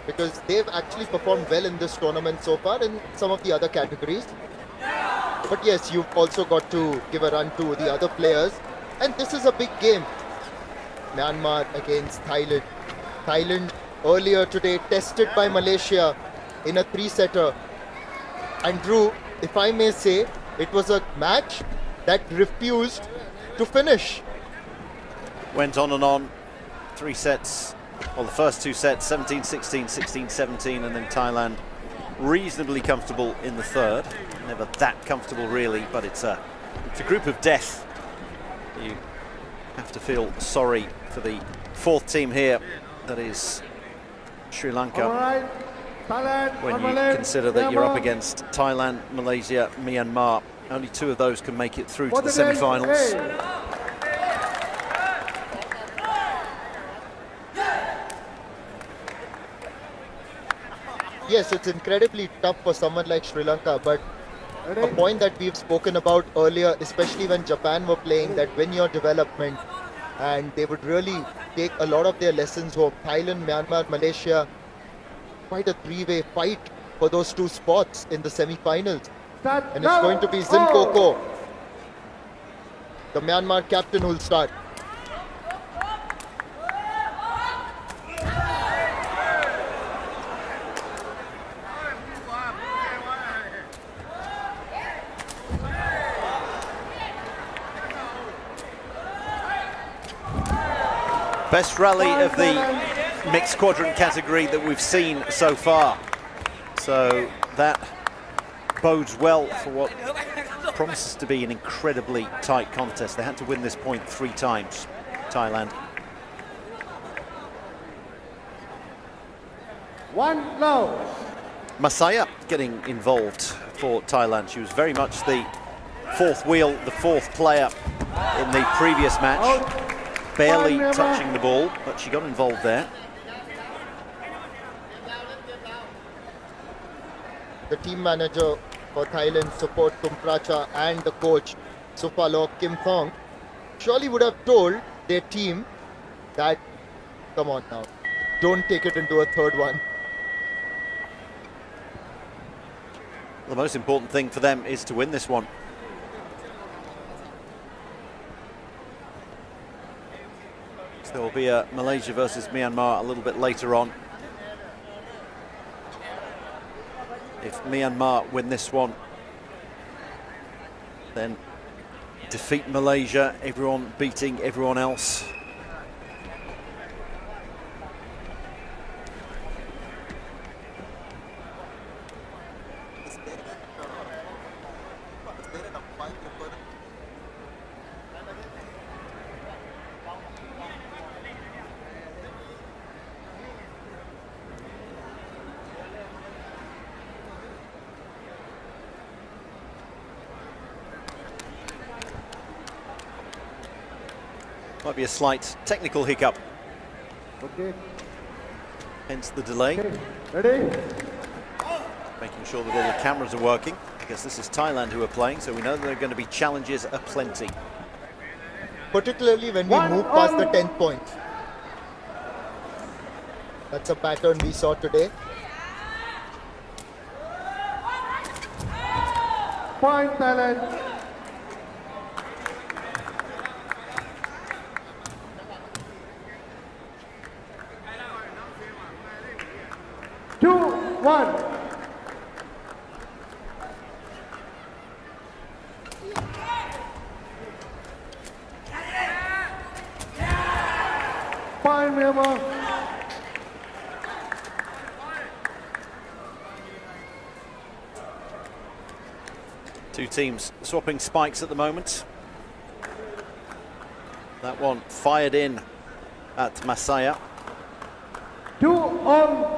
because they've actually performed well in this tournament so far in some of the other categories. But yes, you've also got to give a run to the other players. And this is a big game. Myanmar against Thailand. Thailand earlier today tested by Malaysia in a 3-setter. And Drew, if I may say, it was a match that refused to finish. Went on and on. 3 sets. Well, the first 2 sets, 17-16, 16-17, and then Thailand reasonably comfortable in the third. Never that comfortable really, but it's a group of death. You have to feel sorry for the 4th team here, that is Sri Lanka. When you consider that you're up against Thailand, Malaysia, Myanmar, only 2 of those can make it through to the semi-finals. Yes, it's incredibly tough for someone like Sri Lanka, but a point that we've spoken about earlier, especially when Japan were playing, that win your development, and they would really take a lot of their lessons home. Thailand, Myanmar, Malaysia, quite a 3-way fight for those 2 spots in the semi-finals. And it's going to be Zinkoko, the Myanmar captain, who will start. Best rally of the mixed quadrant category that we've seen so far. So that bodes well for what promises to be an incredibly tight contest. They had to win this point 3 times, Thailand. 1 low. Masaya getting involved for Thailand. She was very much the 4th wheel, the 4th player in the previous match. Barely touching the ball, but she got involved there. The team manager for Thailand, Support Tumpracha, and the coach, Supalo Kim Thong, surely would have told their team that, come on now, don't take it into a 3rd one. The most important thing for them is to win this one. There will be a Malaysia versus Myanmar a little bit later on. If Myanmar win this one, then defeat Malaysia, everyone beating everyone else. Might be a slight technical hiccup. Okay. Hence the delay. Okay. Ready? Making sure that all the cameras are working, because this is Thailand who are playing, so we know there are going to be challenges aplenty. Particularly when we move past the 10th point. That's a pattern we saw today. Point Thailand. One. Point Myanmar. Two teams swapping spikes at the moment. That one fired in at Masaya. 2 on.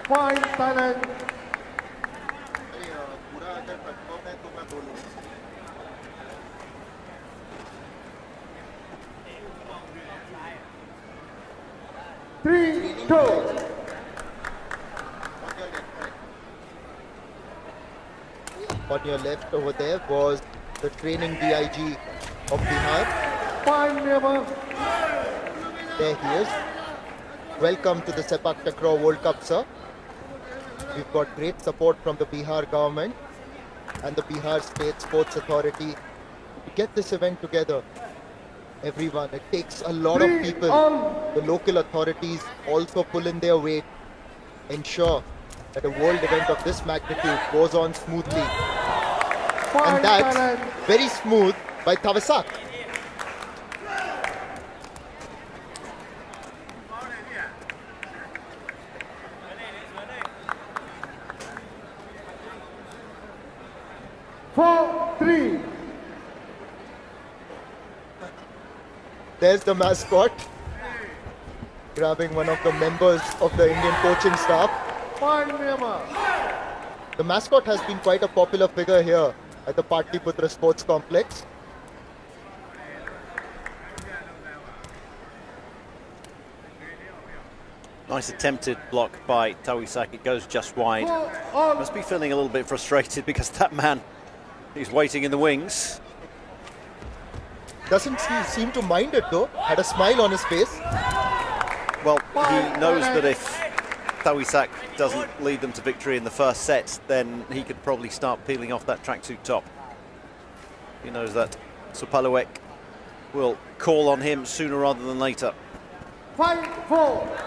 Point Thailand. Three, 2. On your left over there was the training DIG of Bihar. Point Myanmar. There he is. Welcome to the Sepaktakraw World Cup, sir. We've got great support from the Bihar government and the Bihar State Sports Authority to get this event together. Everyone, it takes a lot of people. The local authorities also pull in their weight, ensure that a world event of this magnitude goes on smoothly. And that's very smooth by Tawasak. Four, three. There's the mascot, grabbing one of the members of the Indian coaching staff. Point Myanmar. The mascot has been quite a popular figure here at the Patlipurna Sports Complex. Nice attempted block by Tawisak. It goes just wide. Must be feeling a little bit frustrated because that man is waiting in the wings. Doesn't seem to mind it though. Had a smile on his face. Well, he knows that if Tawisak doesn't lead them to victory in the first set, then he could probably start peeling off that tracksuit top. He knows that Supalawek will call on him sooner rather than later. 5-4.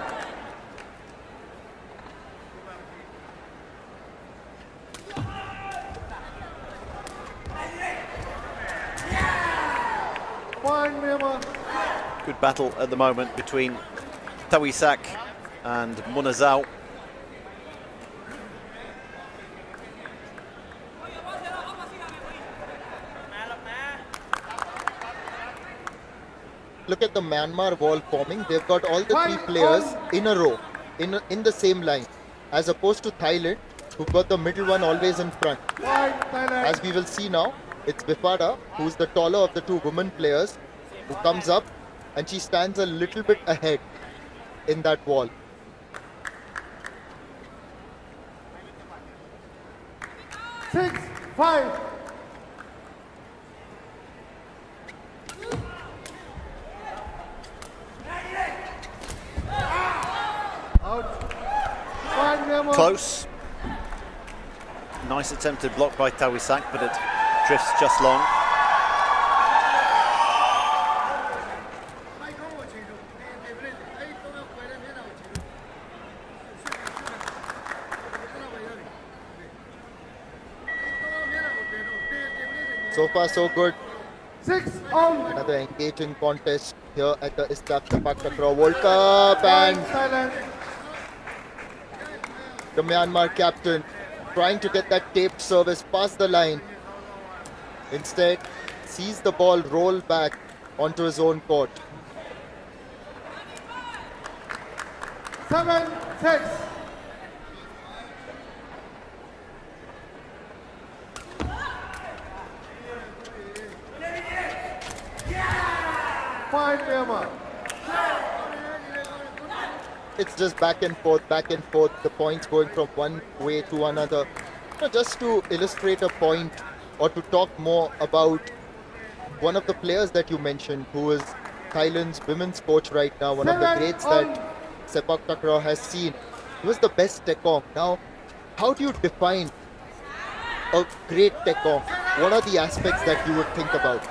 Point Myanmar. Good battle at the moment between Tawisak and Munazao. Look at the Myanmar wall forming. They've got all the three players in a row, in the same line, as opposed to Thailand, who've got the middle one always in front. As we will see now, it's Bifada, who's the taller of the two women players, who comes up and she stands a little bit ahead in that wall. 6-5. Close. Nice attempted block by Tawisak, but it drifts just long. So far so good. 6-all. Another engaging contest here at the ISTAF Sepaktakraw World Cup, and the Myanmar captain trying to get that taped service past the line. Instead, sees the ball roll back onto his own court. 7-6. Point Myanmar. It's just back and forth, the points going from one way to another. Just to illustrate a point or to talk more about one of the players that you mentioned, who is Thailand's women's coach right now, one of the greats that Sepaktakraw has seen. He was the best tekong. Now, how do you define a great tekong? What are the aspects that you would think about?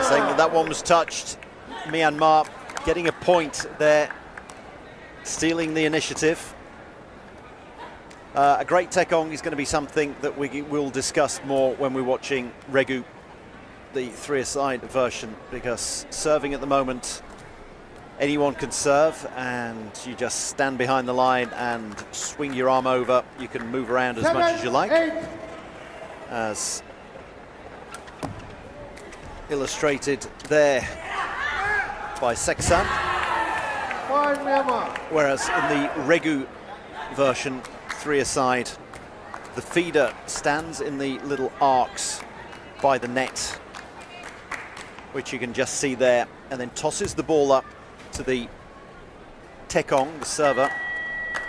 Saying that one was touched. Myanmar getting a point there, stealing the initiative. A great tekong is going to be something that we will discuss more when we're watching Regu, the three-a-side version, because serving at the moment, anyone can serve, and you just stand behind the line and swing your arm over. You can move around as much as you like, as illustrated there by Seksan. Whereas in the Regu version, three-a-side, the feeder stands in the little arcs by the net, which you can just see there, and then tosses the ball up to the tekong, the server,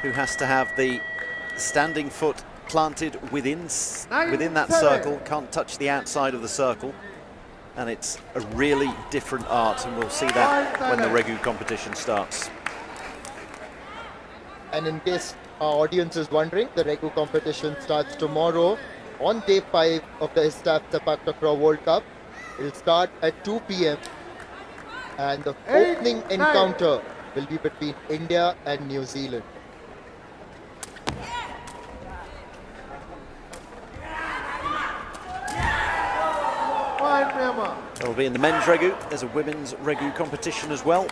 who has to have the standing foot planted within that circle, can't touch the outside of the circle, and it's a really different art, and we'll see that when the Regu competition starts. And in case our audience is wondering, the Regu competition starts tomorrow on day 5 of the ISTAF Sepaktakraw World Cup. It'll start at 2 p.m. and the opening encounter will be between India and New Zealand. It'll be in the men's Regu. There's a women's Regu competition as well,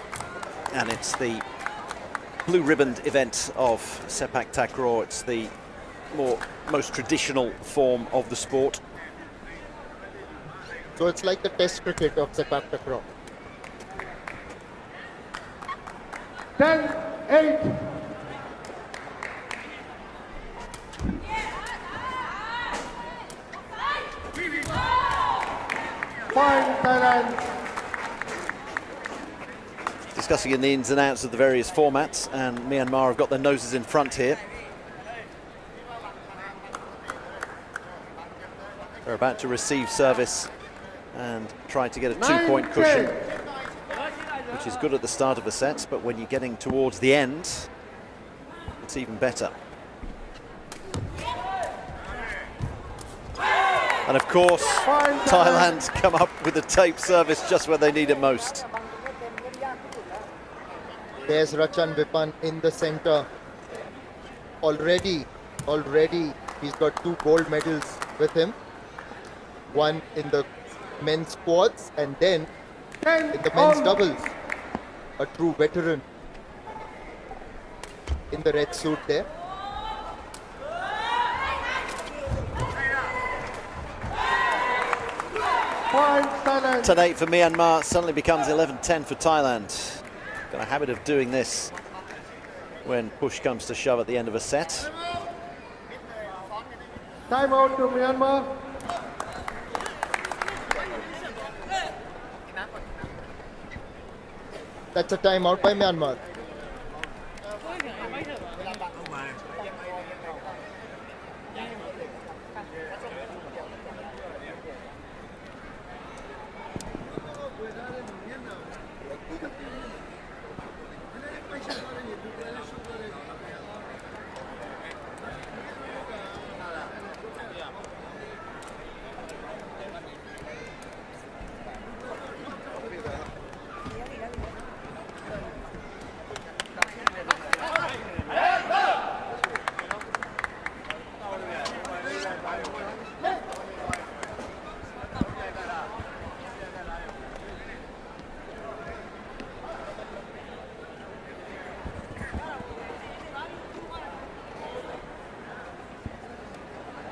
and it's the blue ribboned event of Sepaktakraw. It's the most traditional form of the sport. So it's like the test cricket of Sepaktakraw. 10-8. Point Thailand. Discussing in the ins and outs of the various formats, and Myanmar have got their noses in front here. They're about to receive service and try to get a 2-point cushion, which is good at the start of the sets, but when you're getting towards the end, it's even better. And of course, Thailand come up with a tape service just when they need it most. There's Rachan Vipan in the center. Already, he's got 2 gold medals with him. One in the men's quads and then in the men's doubles. A true veteran in the red suit there. Point Thailand. 10-8 for Myanmar, suddenly becomes 11-10 for Thailand. Got a habit of doing this when push comes to shove at the end of a set. Timeout to Myanmar. That's a timeout by Myanmar.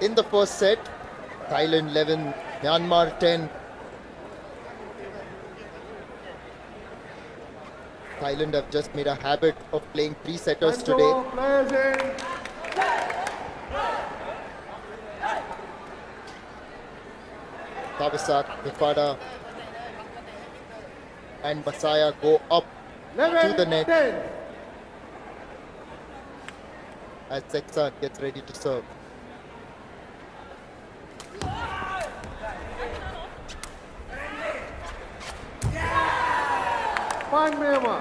In the first set, Thailand 11, Myanmar 10. Thailand have just made a habit of playing 3-setters today. Tavisak, Nifada and Masaya go up to the net as Seksan gets ready to serve. Point Myanmar.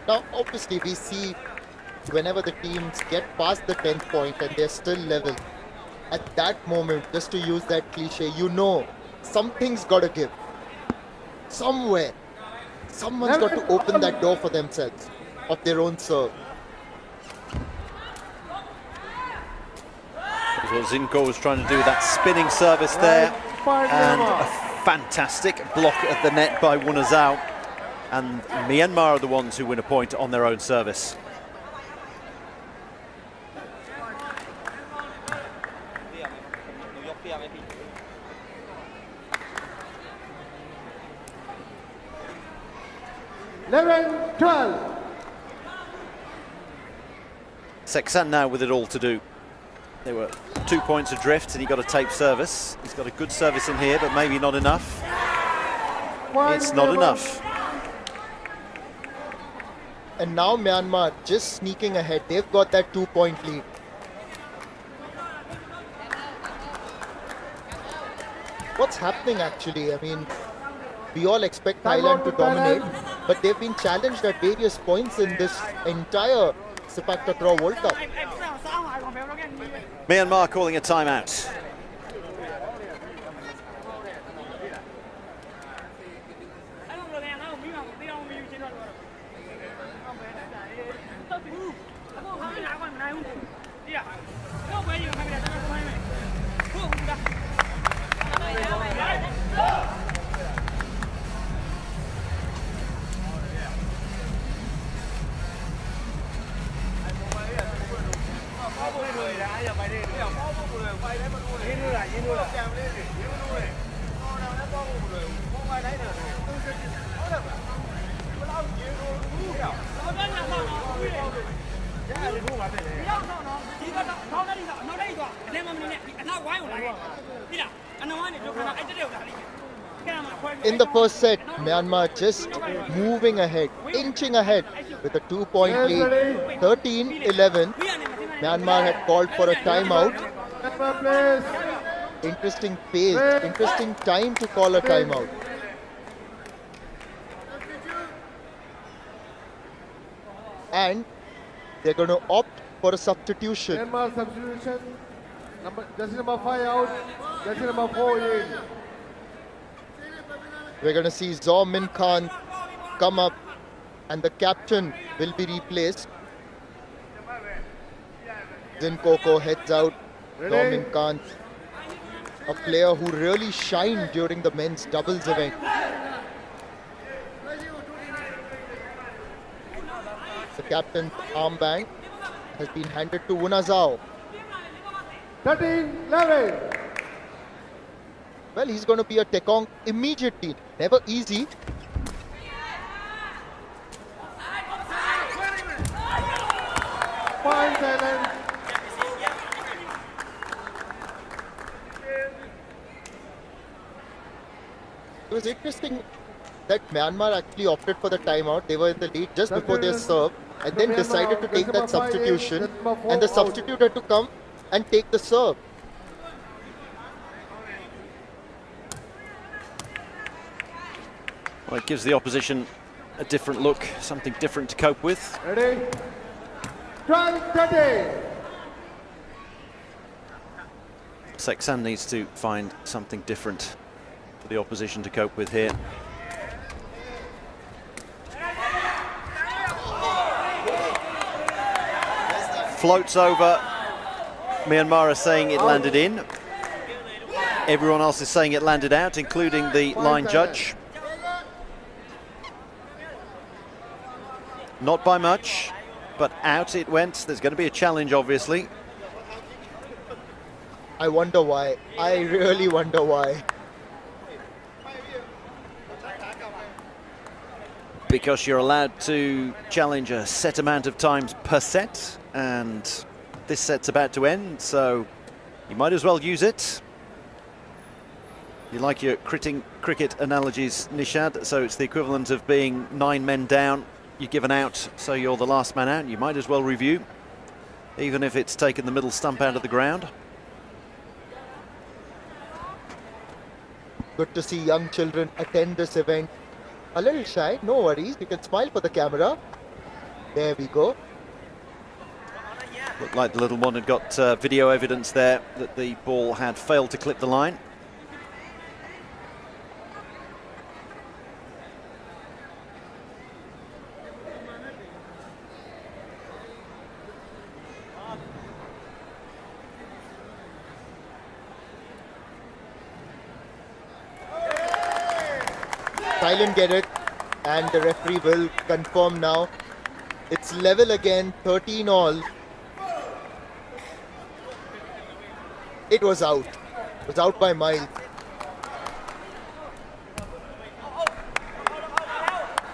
Now, obviously, we see whenever the teams get past the 10th point and they're still level, at that moment, just to use that cliche, you know something's got to give. Somewhere, someone's got to open that door for themselves of their own serve. What Zinko was trying to do with that spinning service there, and a fantastic block at the net by Wunazao, and Myanmar are the ones who win a point on their own service. Seksan now with it all to do. They were 2 points adrift and he got a tape service. He's got a good service in here, but maybe not enough. It's not enough. And now Myanmar just sneaking ahead. They've got that 2-point lead. What's happening actually? I mean, we all expect Thailand to dominate, but they've been challenged at various points in this entire Sepaktakraw World Cup. Myanmar calling a timeout. In the first set, Myanmar just moving ahead, inching ahead with a 2-point lead, 13-11. Myanmar had called for a timeout. Interesting pace, interesting time to call a timeout. And they're going to opt for a substitution. Myanmar substitution. Jersey number 5 out. Jersey number 4 in. We're going to see Zaw Min Khan come up and the captain will be replaced. Zin Koko heads out. Zaw Min Khan, a player who really shined during the men's doubles event. The captain's armband has been handed to Wunazao. 13-11. Well, he's going to be a Tekong immediately. Never easy. Point Thailand. It was interesting that Myanmar actually opted for the timeout. They were in the lead just before their serve and then decided to take that substitution. And the substitute had to come and take the serve. Well, it gives the opposition a different look, something different to cope with. Ready? 12-30. Seksan needs to find something different for the opposition to cope with here. Floats over. Myanmar are saying it landed in. Everyone else is saying it landed out, including the line judge. Not by much, but out it went. There's going to be a challenge, obviously. I wonder why. I really wonder why. Because you're allowed to challenge a set amount of times per set, and this set's about to end, so you might as well use it. You like your cricket analogies, Nishad, so it's the equivalent of being 9 men down. You give an out, so you're the last man out. You might as well review, even if it's taken the middle stump out of the ground. Good to see young children attend this event. A little shy, no worries. You can smile for the camera. There we go. Looked like the little one had got video evidence there that the ball had failed to clip the line. Thailand get it, and the referee will confirm now. It's level again, 13 all. It was out. It was out by miles.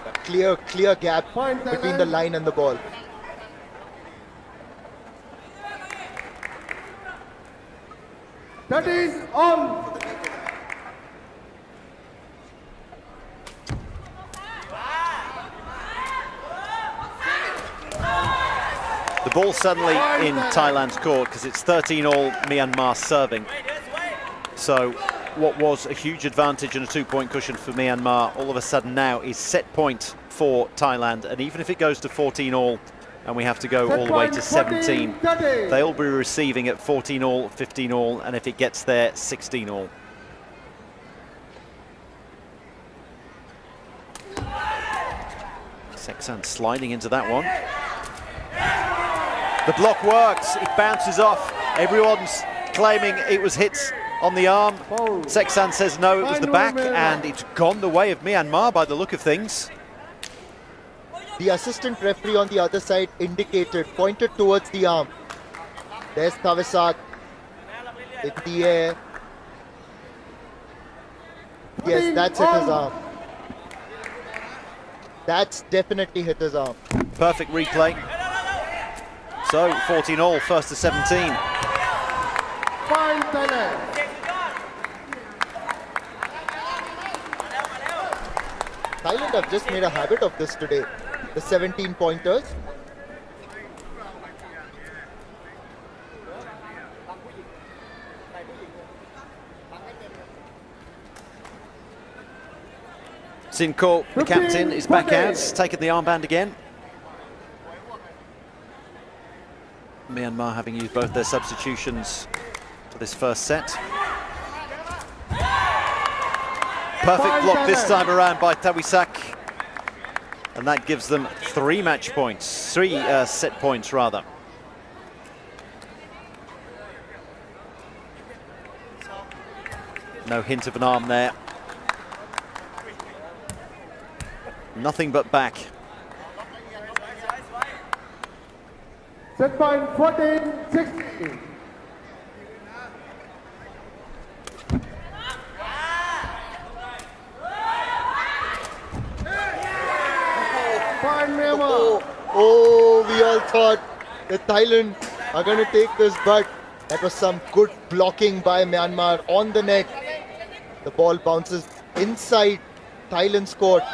A clear gap between the line and the ball. That is on. The ball suddenly in Thailand's court because it's 13-all Myanmar serving. So what was a huge advantage and a 2-point cushion for Myanmar all of a sudden now is set point for Thailand. And even if it goes to 14-all and we have to go all the way to 17, they'll be receiving at 14-all, 15-all, and if it gets there, 16-all. Seksan sliding into that one. The block works, it bounces off. Everyone's claiming it was hits on the arm. Seksan says no, it was the back, and it's gone the way of Myanmar by the look of things. The assistant referee on the other side indicated, pointed towards the arm. There's Tavisat in the air. Yes, that's hit his arm. That's definitely hit his arm. Perfect replay. So 14-all, first to 17. Fine, Thailand. Thailand have just made a habit of this today. The 17 pointers. Sinko, the captain, is back out, taking the armband again. Myanmar having used both their substitutions for this first set. Perfect block this time around by Tawisak. And that gives them 3 match points, 3 set points rather. No hint of an arm there. Nothing but back. Set point 14-16. Fine, Myanmar. Oh, we all thought that Thailand are going to take this, but that was some good blocking by Myanmar on the net. The ball bounces inside Thailand's court,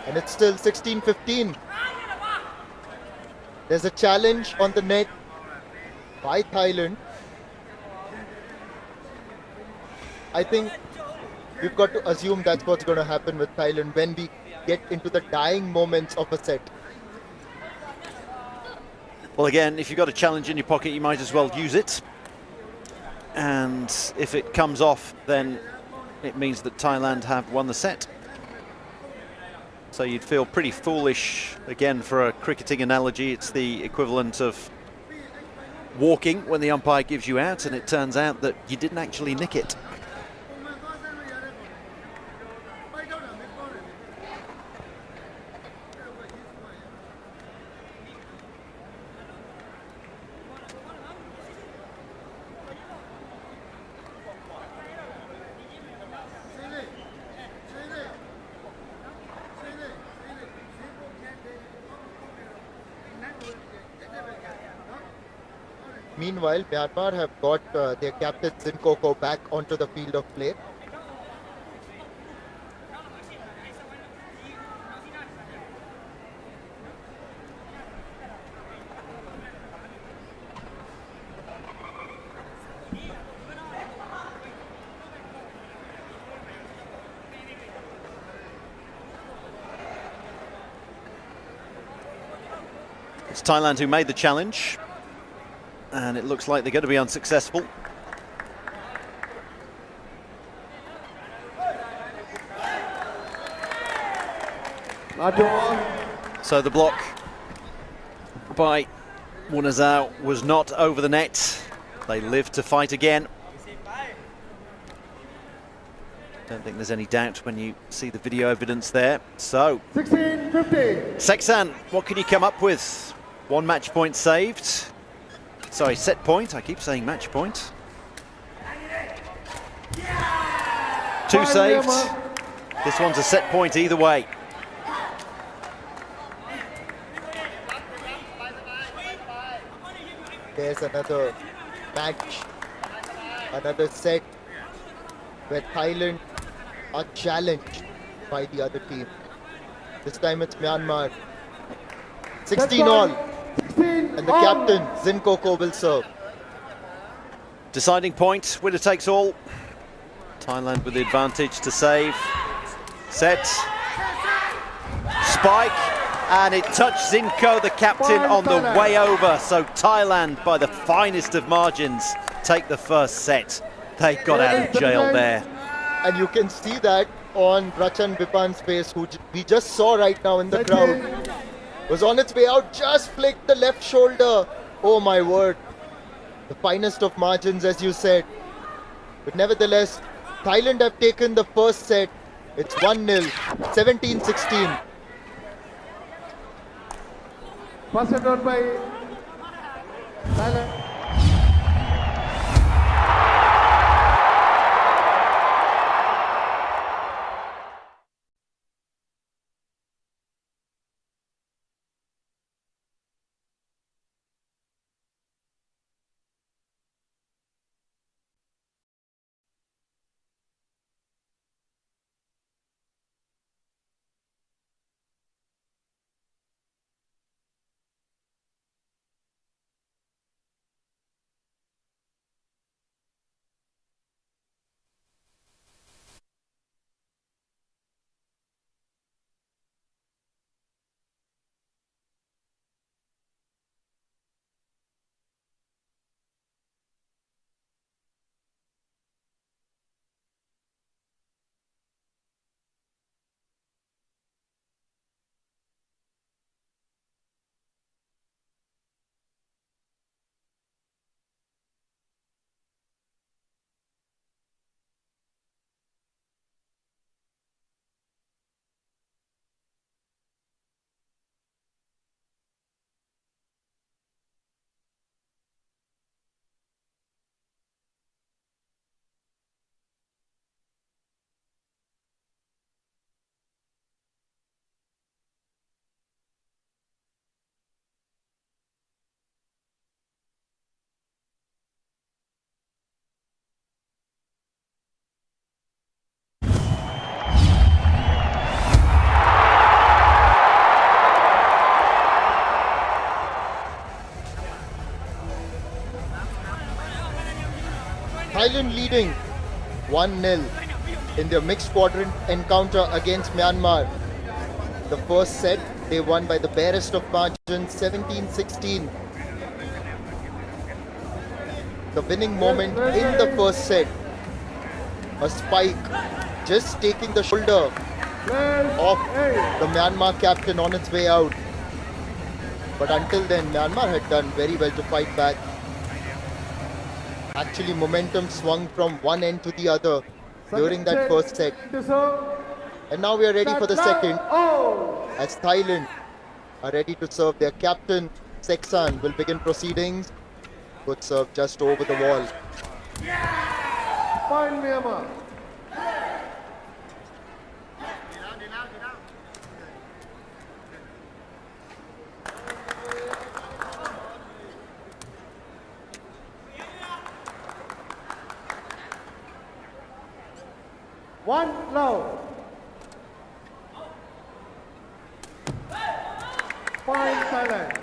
and it's still 16-15. There's a challenge on the net by Thailand. I think we've got to assume that's what's going to happen with Thailand when we get into the dying moments of a set. Well, again, if you've got a challenge in your pocket, you might as well use it. And if it comes off, then it means that Thailand have won the set. So you'd feel pretty foolish, again, for a cricketing analogy. It's the equivalent of walking when the umpire gives you out and it turns out that you didn't actually nick it. Meanwhile, Myanmar have got their captain Zinkoko back onto the field of play. It's Thailand who made the challenge, and it looks like they're going to be unsuccessful. So the block by Wunazao was not over the net. They live to fight again. Don't think there's any doubt when you see the video evidence there. So 16-15. Seksan, what can you come up with? 1 match point saved. Sorry, set point. I keep saying match point. 2 saved. This one's a set point either way. There's another match, another set where Thailand are challenged by the other team. This time it's Myanmar. 16 all. And the captain, Zinkoko, will serve. Deciding point, winner takes all. Thailand with the advantage to save. Set. Spike. And it touched Zinko, the captain, on the way over. So Thailand, by the finest of margins, take the first set. They got out of jail there. And you can see that on Rachan Vipan's face, who we just saw right now in the crowd. Was on its way out, just flicked the left shoulder. Oh my word. The finest of margins, as you said. But nevertheless, Thailand have taken the first set. It's 1-0, 17-16. First set out by Thailand. Thailand leading 1-0 in their mixed quadrant encounter against Myanmar. The first set they won by the barest of margins, 17-16. The winning moment in the first set, a spike just taking the shoulder off the Myanmar captain on its way out. But until then, Myanmar had done very well to fight back. Actually, momentum swung from one end to the other during that first set. And now we are ready for the second, as Thailand are ready to serve. Their captain, Seksan, will begin proceedings. Good serve just over the wall. Point Myanmar. One low. Point Thailand.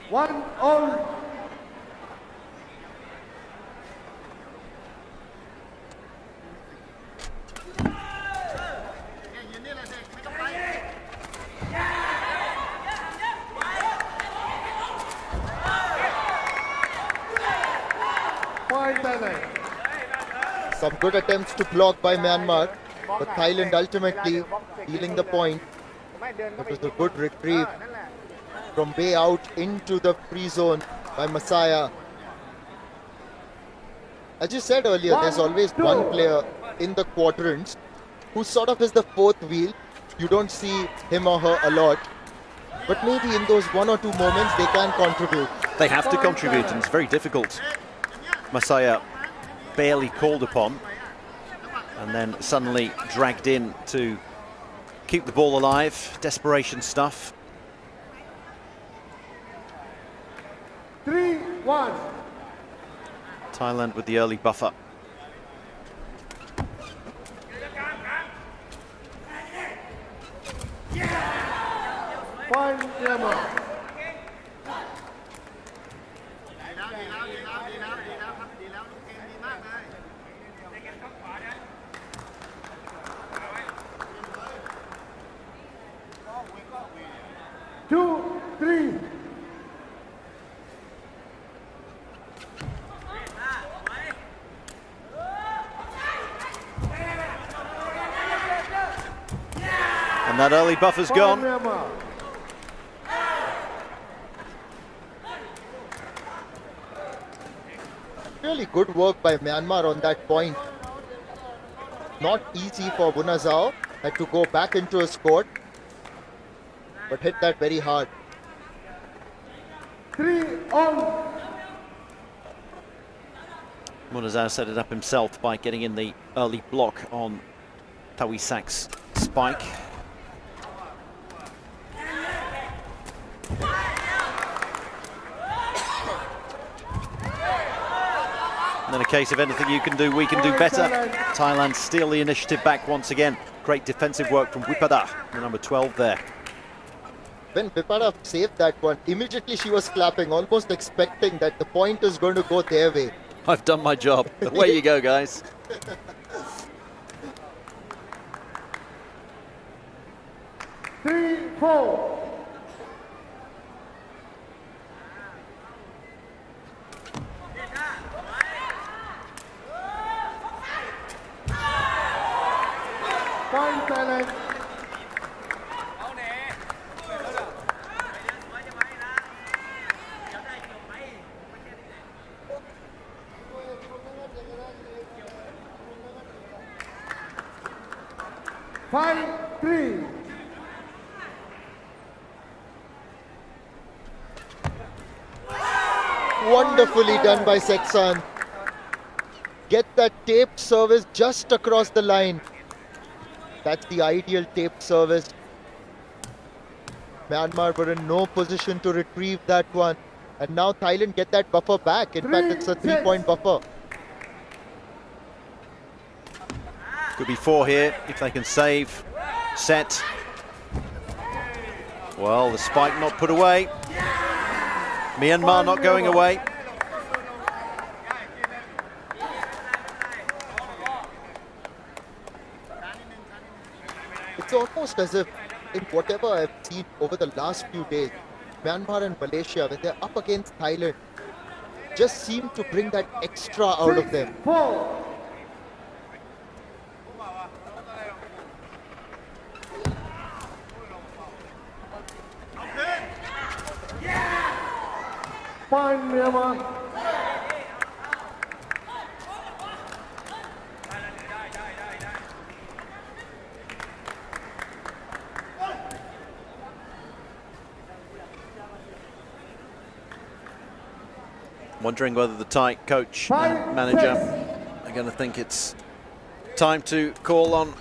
One all. Some good attempts to block by Myanmar, but Thailand ultimately stealing the point. It was a good retrieve from way out into the free zone by Masaya. As you said earlier, there's always one player in the quadrants who sort of is the fourth wheel. You don't see him or her a lot, but maybe in those one or two moments they can contribute. They have to contribute, and it's very difficult. Masaya barely called upon, and then suddenly dragged in to keep the ball alive. Desperation stuff. 3-1. Thailand with the early buffer. Point Myanmar. Two, three. And that early buffer's gone. Myanmar. Really good work by Myanmar on that point. Not easy for Bunazao. Had to go back into his court, but hit that very hard. 3-all. Munazao set it up himself by getting in the early block on Tawisak's spike. And then a case of anything you can do, we can do better. Thailand steal the initiative back once again. Great defensive work from Wipada, the number 12 there. When Vipada saved that one, immediately she was clapping, almost expecting that the point is going to go their way. I've done my job. Away you go, guys. Three, four. Point Thailand. Five, three. Wonderfully done by Seksan. Get that taped service just across the line. That's the ideal taped service. Myanmar were in no position to retrieve that one. And now Thailand get that buffer back. In fact, it's a 3-point buffer. Could be 4 here if they can save. Set. Well, the spike not put away. Myanmar not going away. It's almost as if, in whatever I've seen over the last few days, Myanmar and Malaysia, when they're up against Thailand, just seem to bring that extra out of them. 4. Point Myanmar. Wondering whether the Thai coach and manager are going to think it's time to call on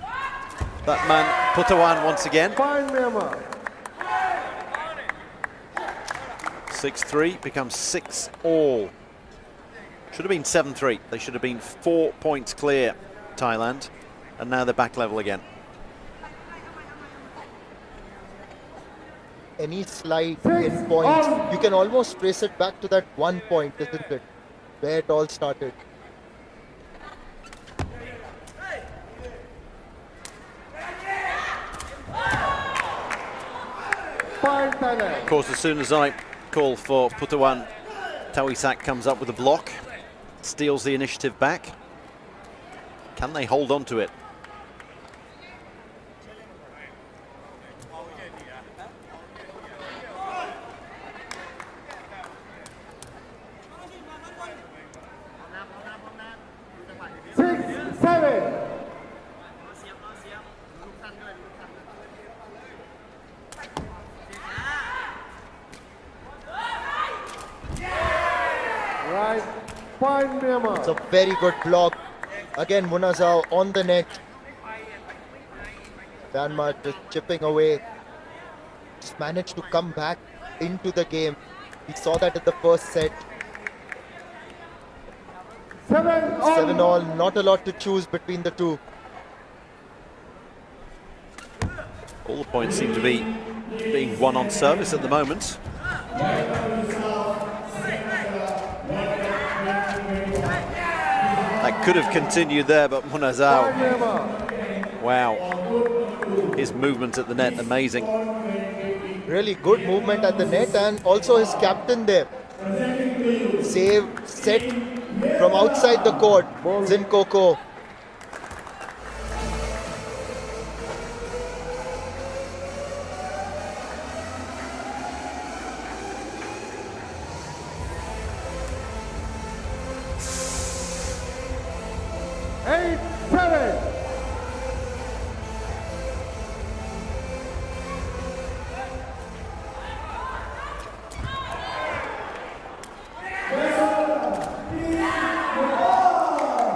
that man Putawan once again. Point Myanmar. 6-3 becomes 6-all. Should have been 7-3. They should have been 4 points clear, Thailand, and now they're back level again. Any slide in points, you can almost trace it back to that 1 point, isn't it? Where it all started. Point Thailand. Of course, as soon as I call for Putawan, Tawisak comes up with a block, steals the initiative back. Can they hold on to it? It's a very good block. Again, Munazao on the net. Myanmar just chipping away. Just managed to come back into the game. We saw that in the first set. 7-all, not a lot to choose between the two. All the points seem to be being won on service at the moment. That could have continued there, but Munazao, wow, his movement at the net, amazing. Really good movement at the net, and also his captain there. Save, set from outside the court, Zinkoko.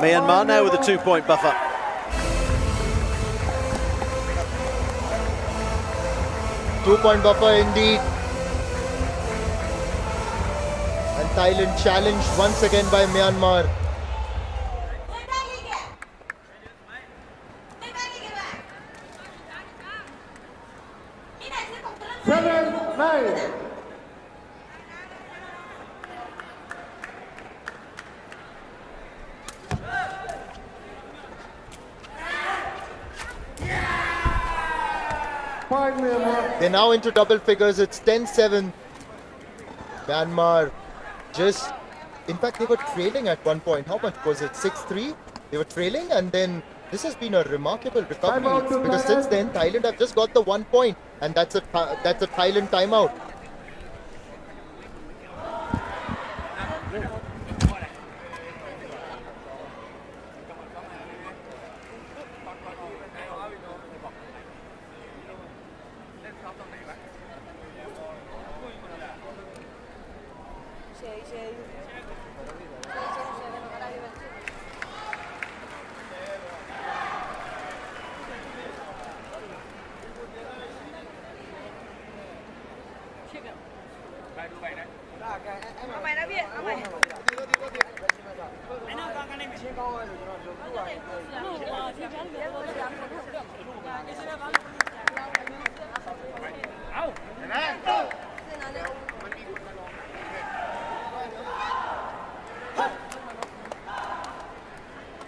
Myanmar now with a 2-point buffer. Two-point buffer indeed. And Thailand challenged once again by Myanmar. They're now into double figures. It's 10-7. Myanmar just, in fact, they were trailing at one point. How much was it? 6-3? They were trailing, and then this has been a remarkable recovery because since then Thailand have just got the 1 point, and that's a Thailand timeout.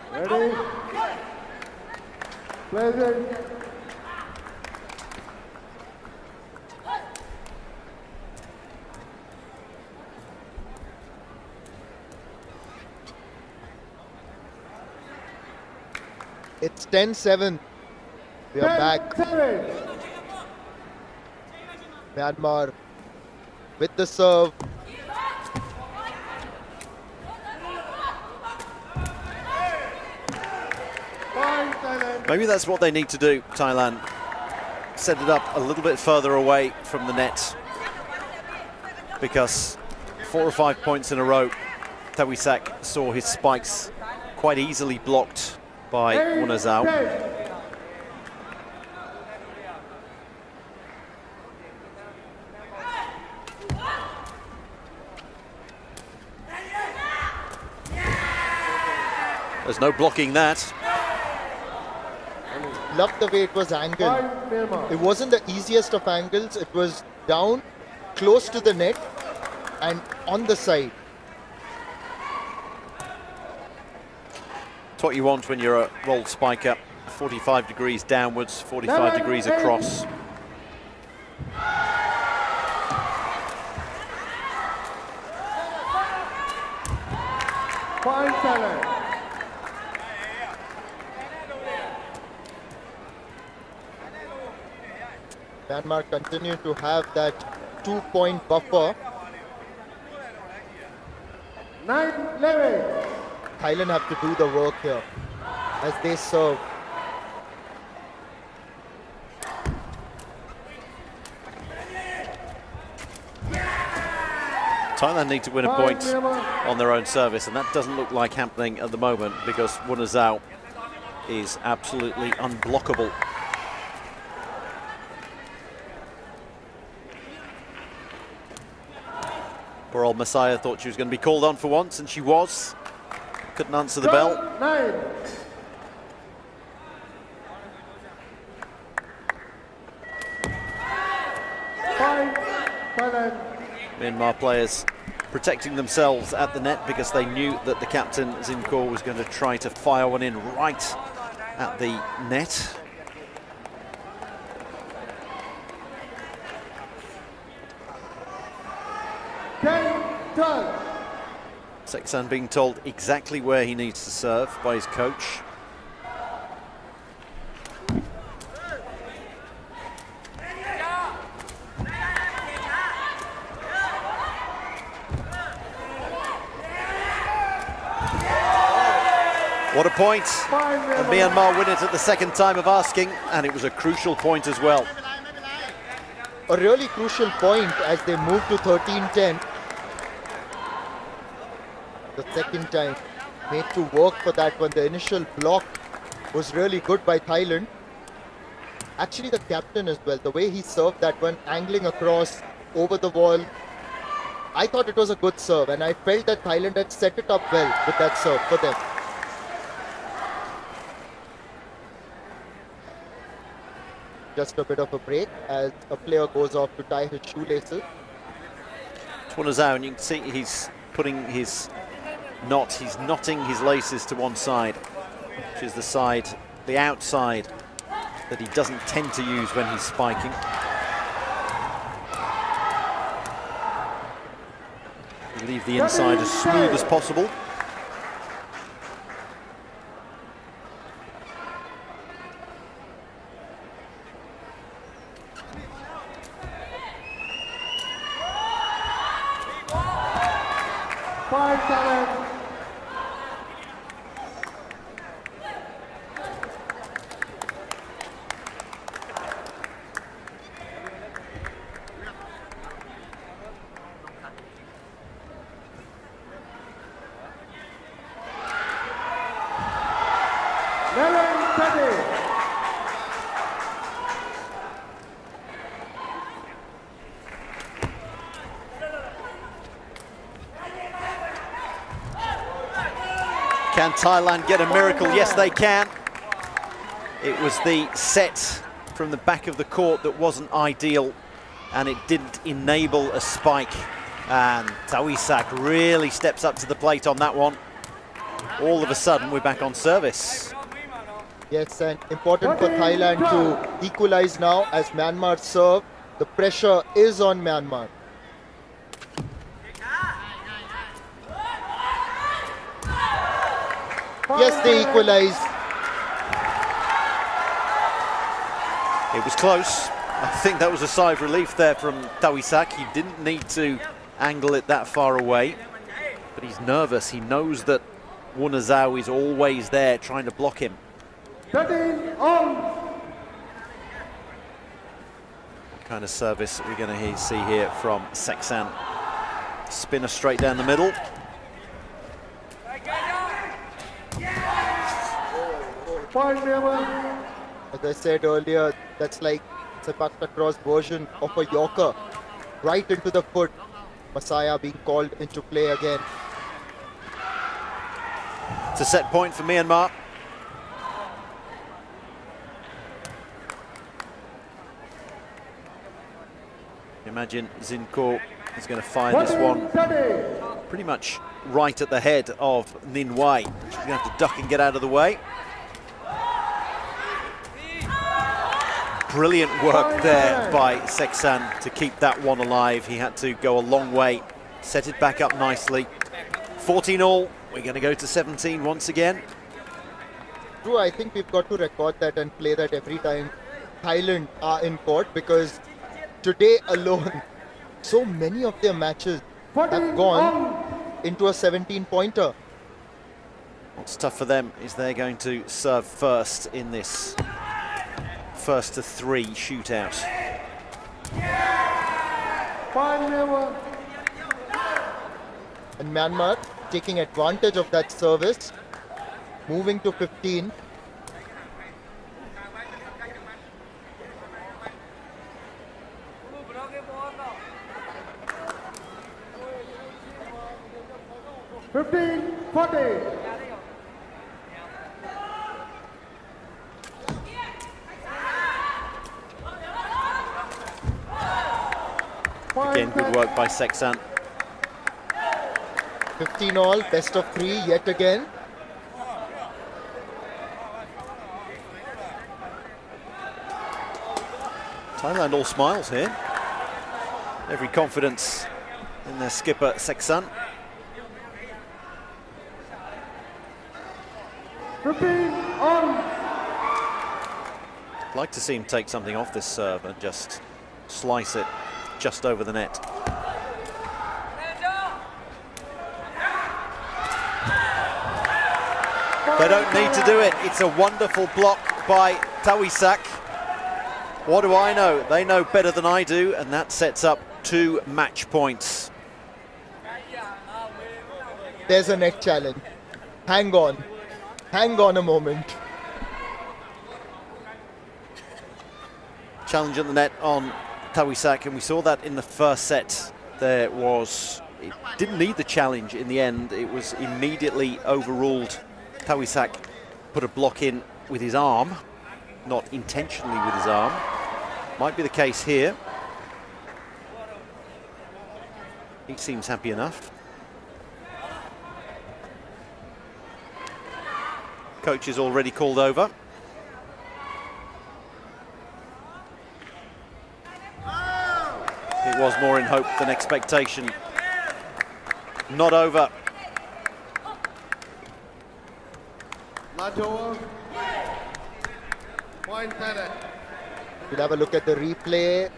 Ready? Pleasant. It's 10-7. We are back. Myanmar with the serve. Maybe that's what they need to do, Thailand. Set it up a little bit further away from the net. Because 4 or 5 points in a row, Tawisak saw his spikes quite easily blocked by Munazao. There's no blocking that. Love the way it was angled. It wasn't the easiest of angles. It was down, close to the net, and on the side. It's what you want when you're a rolled spiker. 45 degrees downwards, 45 degrees across. Fine, Thailand. Myanmar continue to have that 2-point buffer. 9-11. Thailand have to do the work here as they serve. Thailand need to win a point on their own service, and that doesn't look like happening at the moment because Munazao is absolutely unblockable. Poor old Messiah thought she was going to be called on for once, and she was. Couldn't answer the bell. 9. Thailand. Myanmar players protecting themselves at the net because they knew that the captain Zinkor was going to try to fire one in right at the net. Seksan being told exactly where he needs to serve by his coach. What a point, and Myanmar win it at the second time of asking, and it was a crucial point as well. A really crucial point as they move to 13-10. The second time made to work for that one. The initial block was really good by Thailand. Actually the captain as well, the way he served that one, angling across over the wall. I thought it was a good serve, and I felt that Thailand had set it up well with that serve for them. Just a bit of a break as a player goes off to tie his shoelaces. Tuanazao, and you can see he's putting his knot, he's knotting his laces to one side, which is the side, the outside, that he doesn't tend to use when he's spiking. Leave the inside as smooth as possible. Can Thailand get a miracle? Yes, they can. It was the set from the back of the court that wasn't ideal, and it didn't enable a spike. And Tawisak really steps up to the plate on that one. All of a sudden, we're back on service. Yes, and important for Thailand to equalize now as Myanmar serve. The pressure is on Myanmar. Yes, they equalize. It was close. I think that was a sigh of relief there from Tawisak. He didn't need to angle it that far away, but he's nervous. He knows that Tuanazao is always there trying to block him. 13 on. What kind of service are we going to see here from Seksan? Spinner straight down the middle. As I said earlier, that's like Sepaktakraw's version of a Yorker. Right into the foot. Masaya being called into play again. It's a set point for Myanmar. Imagine Zinkor is going to fire this one pretty much right at the head of Ninh Wei. She's going to have to duck and get out of the way. Brilliant work there by Seksan to keep that one alive. He had to go a long way, set it back up nicely. 14 all. We're going to go to 17 once again. True, I think we've got to record that and play that every time Thailand are in court, because today alone, so many of their matches have gone into a 17-pointer. What's tough for them is they're going to serve first in this first to three shootout. And Myanmar taking advantage of that service, moving to 15. Again, good work by Seksan. 15 all, best of 3 yet again. Thailand all smiles here. Every confidence in their skipper Seksan. 15 on. I'd like to see him take something off this serve and just slice it just over the net. They don't need to do it. It's a wonderful block by Tawisak. What do I know? They know better than I do, and that sets up 2 match points. There's a net challenge. Hang on. Hang on a moment. Challenge at the net on Tawisak, and we saw that in the first set. It didn't need the challenge in the end. It was immediately overruled. Tawisak put a block in with his arm, not intentionally with his arm. Might be the case here. He seems happy enough. Coach is already called over. It was more in hope than expectation. Not over. Not over. Point Thailand. We'll have a look at the replay.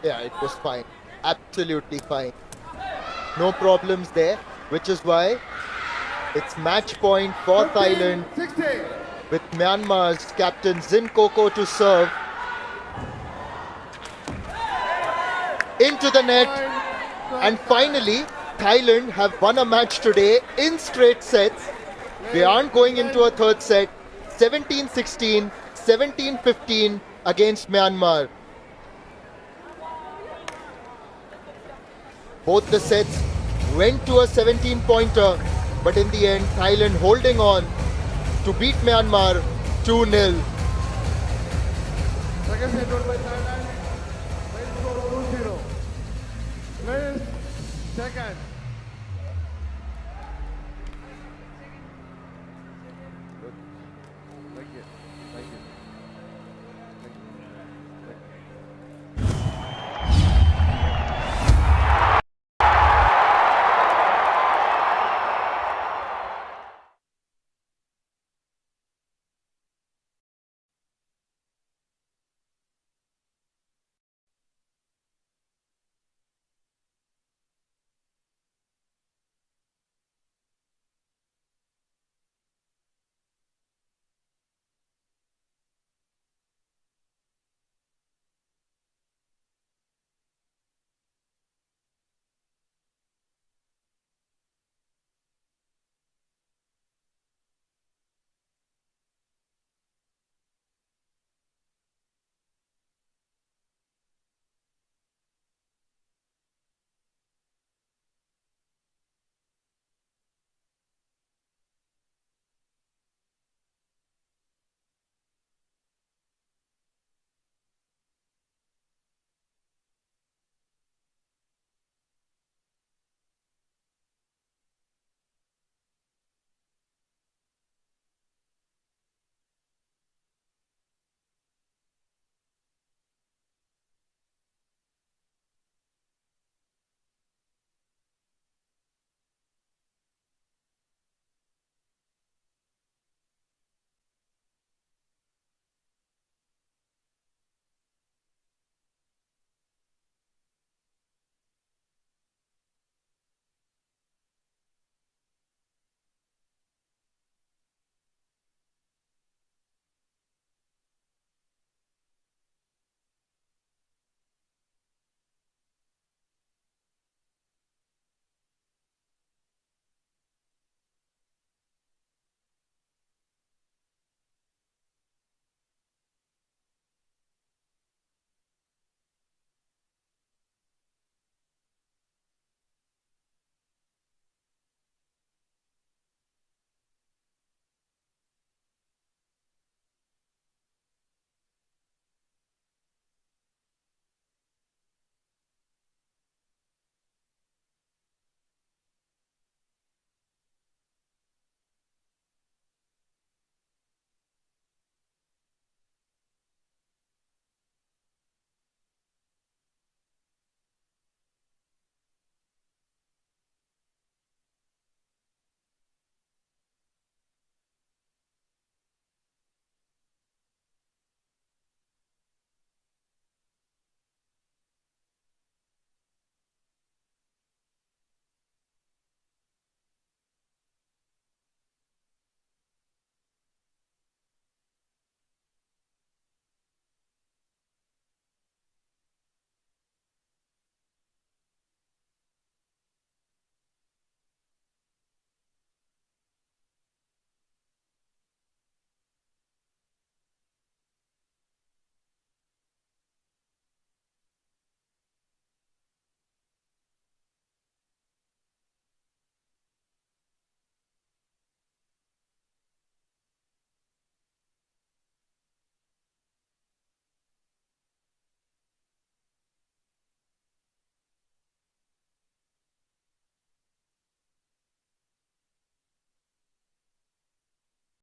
Yeah, it was fine. Absolutely fine. No problems there, which is why it's match point for 15, Thailand 16. with Myanmar's captain Zin Koko to serve. Into the net. And finally, Thailand have won a match today in straight sets. They aren't going into a third set. 17-16, 17-15 against Myanmar. Both the sets went to a 17-pointer, but in the end, Thailand holding on to beat Myanmar 2-0. Second set won by Thailand. Point score 2-0. Players, second.